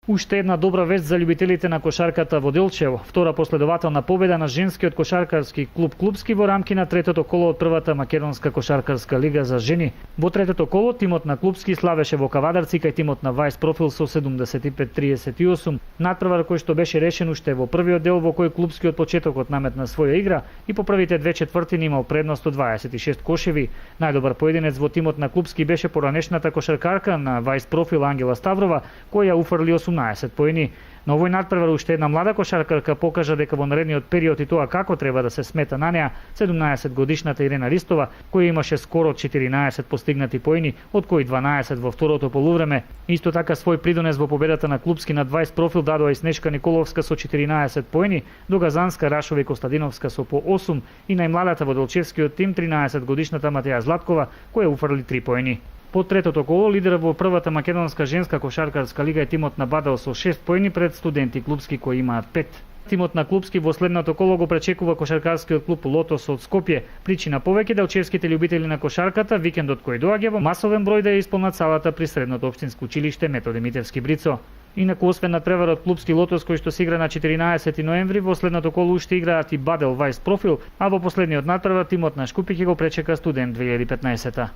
Уште една добра вест за љубителите на кошарката во Делчево. Втора последователна победа на женскиот кошаркарски клуб Клубски во рамки на третото коло од првата македонска кошаркарска лига за жени. Во третото коло тимот на Клубски славеше во Кавадарци кај тимот на Вајс Профил со 75-38. Натпревар кој што беше решен уште во првиот дел во кој Клубски од почетокот наметна своја игра и по првите две четвртини имал предност од 26 кошеви. Најдобар поединец во тимот на Клубски беше поранешната кошаркарка на Вајс Профил Ангела Ставрова, која уфрли 18 поени. На овој надпревар уште една млада кошаркарка покажа дека во наредниот период и тоа како треба да се смета на неа, 17 годишната Ирена Ристова, која имаше скоро 14 постигнати поени, од кои 12 во второто полувреме. Исто така свој придонес во победата на Клубски над 20 Профил дадоа и Снежка Николовска со 14 поени, до Газанска, Рашова и Костадиновска со по 8 и најмладата во Делчевскиот тим 13 годишната Матеја Златкова, која уфрли 3 поени. По третото коло лидер во првата македонска женска кошаркарска лига е тимот на Бадел со 6 поени пред Студенти Клубски кои имаат 5. Тимот на Клубски во следното коло го пречекува кошаркарскиот клуб Лотос од Скопје. Причина повеќе делчевските љубители на кошарката викендот кој доаѓа во масовен број да ја исполнат салата при средното општинско училиште Методи Митевски Брицо. Инаку освен надпреварот Клубски Лотос кој што се игра на 14 ноември, во следното коло уште играат и Бадел Вајс Профил, а во последниот надпревар тимот на Шкупи ќе го пречека Студент 2015.